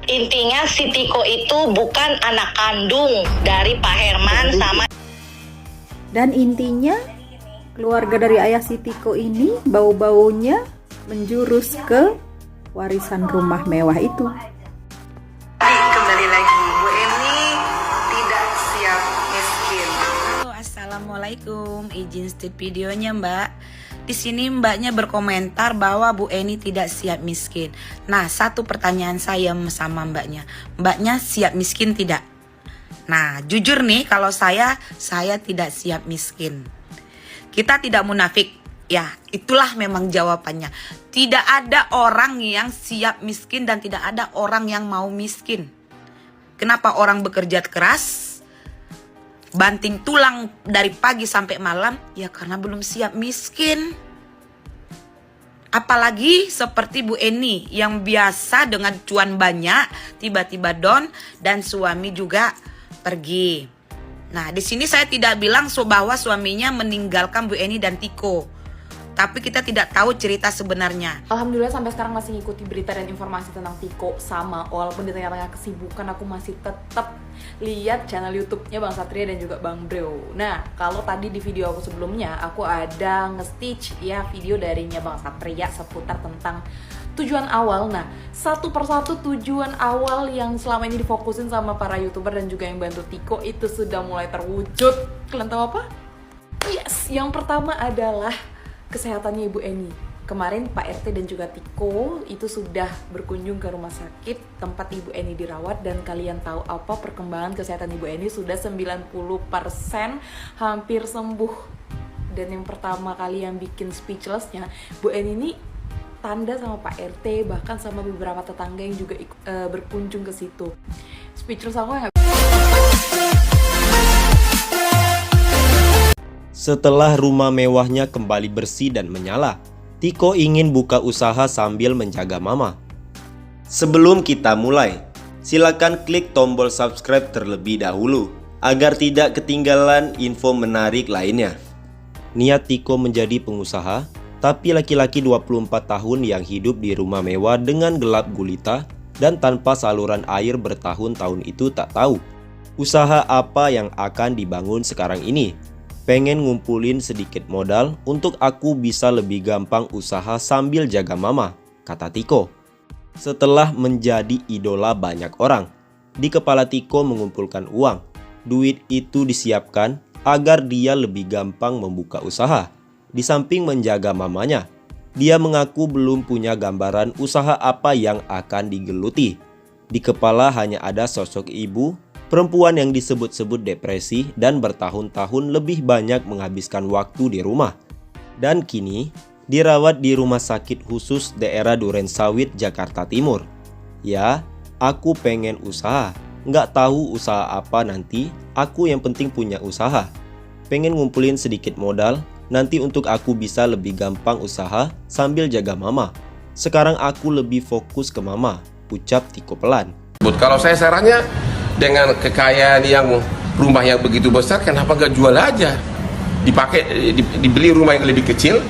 Intinya si Tiko itu bukan anak kandung dari Pak Herman sama. Dan intinya keluarga dari ayah si Tiko ini bau-baunya menjurus ke warisan rumah mewah itu. Kembali lagi, Bu Eni tidak siap miskin. Halo, assalamualaikum. Izin stop videonya, Mbak. Di sini mbaknya berkomentar bahwa Bu Eni tidak siap miskin. Nah, satu pertanyaan saya sama mbaknya. Mbaknya siap miskin tidak? Nah, jujur nih, kalau saya tidak siap miskin. Kita tidak munafik. Ya, itulah memang jawabannya. Tidak ada orang yang siap miskin dan tidak ada orang yang mau miskin. Kenapa orang bekerja keras, banting tulang dari pagi sampai malam? Ya karena belum siap miskin. Apalagi seperti Bu Eni yang biasa dengan cuan banyak, tiba-tiba down dan suami juga pergi. Nah, di sini saya tidak bilang bahwa suaminya meninggalkan Bu Eni dan Tiko. Tapi kita tidak tahu cerita sebenarnya. Alhamdulillah sampai sekarang masih ngikuti berita dan informasi tentang Tiko sama. Walaupun di tengah-tengah kesibukan aku masih tetap lihat channel YouTube-nya Bang Satria dan juga Bang Bro. Nah, kalau tadi di video aku sebelumnya aku ada nge-stitch ya video darinya Bang Satria seputar tentang tujuan awal. Nah, satu persatu tujuan awal yang selama ini difokusin sama para YouTuber dan juga yang bantu Tiko itu sudah mulai terwujud. Kalian tahu apa? Yes, yang pertama adalah kesehatannya Ibu Eni. Kemarin Pak RT dan juga Tiko itu sudah berkunjung ke rumah sakit tempat Ibu Eni dirawat. Dan kalian tahu apa perkembangan kesehatan Ibu Eni? Sudah 90% hampir sembuh. Dan yang pertama kali yang bikin speechlessnya, Bu Eni ini tanda sama Pak RT, bahkan sama beberapa tetangga yang juga berkunjung ke situ. Speechless aku nggak. Setelah rumah mewahnya kembali bersih dan menyala, Tiko ingin buka usaha sambil menjaga mama. Sebelum kita mulai, silakan klik tombol subscribe terlebih dahulu agar tidak ketinggalan info menarik lainnya. Niat Tiko menjadi pengusaha, tapi laki-laki 24 tahun yang hidup di rumah mewah dengan gelap gulita dan tanpa saluran air bertahun-tahun itu tak tahu usaha apa yang akan dibangun sekarang ini. Pengen ngumpulin sedikit modal untuk aku bisa lebih gampang usaha sambil jaga mama, kata Tiko. Setelah menjadi idola banyak orang, di kepala Tiko mengumpulkan uang. Duit itu disiapkan agar dia lebih gampang membuka usaha. Di samping menjaga mamanya, dia mengaku belum punya gambaran usaha apa yang akan digeluti. Di kepala hanya ada sosok ibu, perempuan yang disebut-sebut depresi dan bertahun-tahun lebih banyak menghabiskan waktu di rumah. Dan kini dirawat di rumah sakit khusus daerah Durensawit, Jakarta Timur. Ya, aku pengen usaha. Nggak tahu usaha apa nanti, aku yang penting punya usaha. Pengen ngumpulin sedikit modal, nanti untuk aku bisa lebih gampang usaha sambil jaga mama. Sekarang aku lebih fokus ke mama, ucap Tiko pelan. Kalau saya sarannya, dengan kekayaan yang rumah yang begitu besar, kenapa gak jual aja? Dipakai, dibeli rumah yang lebih kecil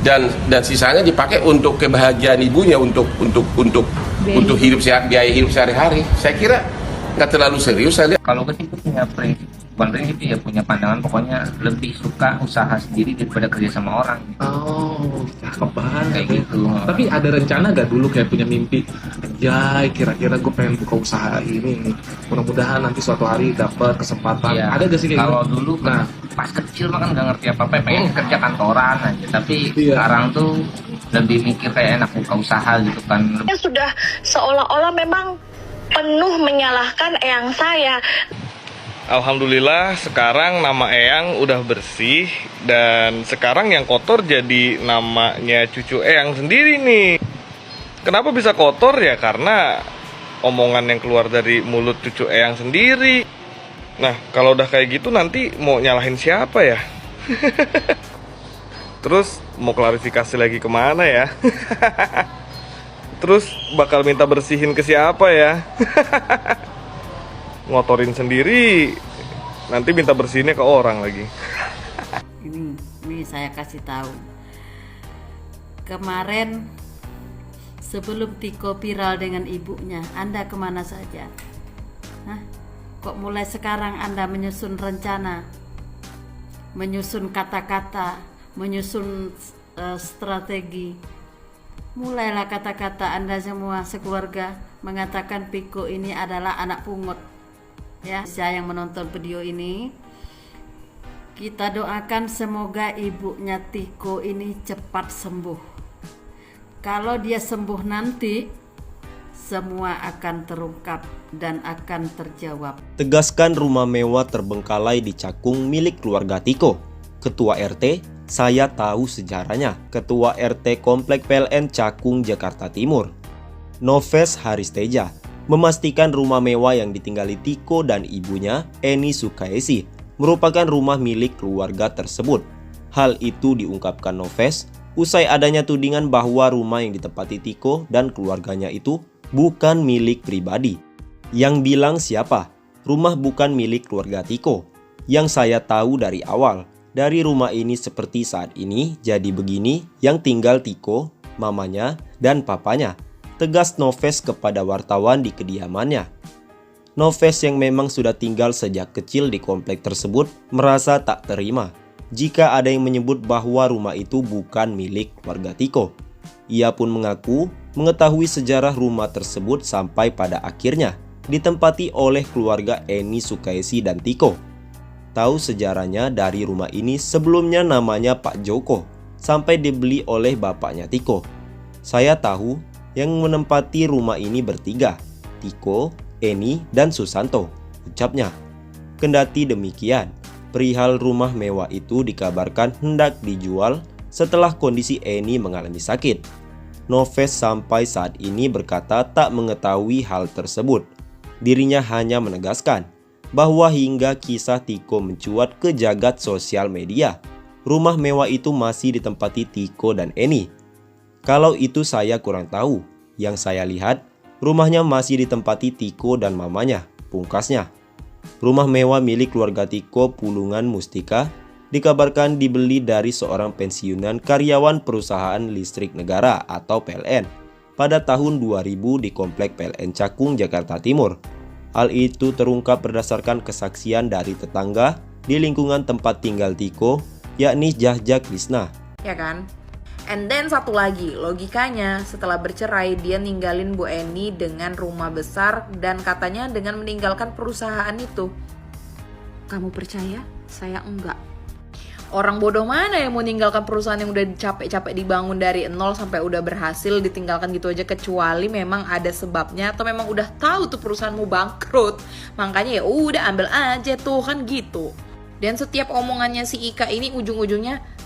dan sisanya dipakai untuk kebahagiaan ibunya, untuk hidup biaya hidup sehari-hari. Saya kira nggak terlalu serius saya lihat. Kalau gue punya prinsip, bukan prinsip ya, punya pandangan, pokoknya lebih suka usaha sendiri daripada kerja sama orang. Oh, cakep banget kayak gitu. Tapi ada rencana gak dulu kayak punya mimpi, ya kira-kira gue pengen buka usaha ini, mudah-mudahan nanti suatu hari dapat kesempatan. Ya, ada gak sih kayak kalau gitu? dulu kan pas kecil mah kan gak ngerti apa-apa, pengen kerja kantoran aja. Tapi sekarang tuh lebih mikir kayak enak buka usaha gitu kan. Sudah seolah-olah memang penuh menyalahkan eyang saya. Alhamdulillah sekarang nama Eyang udah bersih. Dan sekarang yang kotor jadi namanya cucu Eyang sendiri nih. Kenapa bisa kotor ya? Karena omongan yang keluar dari mulut cucu Eyang sendiri. Nah, kalau udah kayak gitu nanti mau nyalahin siapa ya? Terus mau klarifikasi lagi kemana ya? Terus bakal minta bersihin ke siapa ya? Ngotorin sendiri, nanti minta bersihinnya ke orang lagi. Ini saya kasih tahu. Kemarin Sebelum Tiko viral dengan ibunya, Anda kemana saja? Hah? Kok mulai sekarang Anda menyusun rencana, menyusun kata-kata, menyusun strategi? Mulailah kata-kata Anda semua sekeluarga mengatakan Piko ini adalah anak pungut. Ya, saya yang menonton video ini, kita doakan semoga ibunya Tiko ini cepat sembuh. Kalau dia sembuh nanti, semua akan terungkap dan akan terjawab. Tegaskan rumah mewah terbengkalai di Cakung milik keluarga Tiko. Ketua RT, saya tahu sejarahnya. Ketua RT Komplek PLN Cakung, Jakarta Timur, Noves Haristeja, memastikan rumah mewah yang ditinggali Tiko dan ibunya, Eni Sukaisi, merupakan rumah milik keluarga tersebut. Hal itu diungkapkan Noves usai adanya tudingan bahwa rumah yang ditempati Tiko dan keluarganya itu bukan milik pribadi. Yang bilang siapa? Rumah bukan milik keluarga Tiko. Yang saya tahu dari awal, dari rumah ini seperti saat ini jadi begini yang tinggal Tiko, mamanya, dan papanya, tegas Noves kepada wartawan di kediamannya. Noves yang memang sudah tinggal sejak kecil di komplek tersebut merasa tak terima jika ada yang menyebut bahwa rumah itu bukan milik keluarga Tiko. Ia pun mengaku mengetahui sejarah rumah tersebut sampai pada akhirnya ditempati oleh keluarga Eni Sukaisi dan Tiko. Tahu sejarahnya dari rumah ini sebelumnya namanya Pak Joko sampai dibeli oleh bapaknya Tiko. Saya tahu yang menempati rumah ini bertiga, Tiko, Eni, dan Susanto, ucapnya. Kendati demikian, perihal rumah mewah itu dikabarkan hendak dijual setelah kondisi Eni mengalami sakit. Noves sampai saat ini berkata tak mengetahui hal tersebut. Dirinya hanya menegaskan bahwa hingga kisah Tiko mencuat ke jagat sosial media, rumah mewah itu masih ditempati Tiko dan Eni. Kalau itu saya kurang tahu. Yang saya lihat, rumahnya masih ditempati Tiko dan mamanya, pungkasnya. Rumah mewah milik keluarga Tiko Pulungan Mustika dikabarkan dibeli dari seorang pensiunan karyawan perusahaan listrik negara atau PLN pada tahun 2000 di Komplek PLN Cakung, Jakarta Timur. Hal itu terungkap berdasarkan kesaksian dari tetangga di lingkungan tempat tinggal Tiko, yakni Jahja Krisna. Ya kan? And then satu lagi, logikanya setelah bercerai dia ninggalin Bu Eni dengan rumah besar dan katanya dengan meninggalkan perusahaan itu. Kamu percaya? Saya enggak. Orang bodoh mana yang mau meninggalkan perusahaan yang udah capek-capek dibangun dari nol sampai udah berhasil ditinggalkan gitu aja, kecuali memang ada sebabnya atau memang udah tahu tuh perusahaanmu bangkrut. Makanya ya udah ambil aja tuh kan gitu. Dan setiap omongannya si Ika ini ujung-ujungnya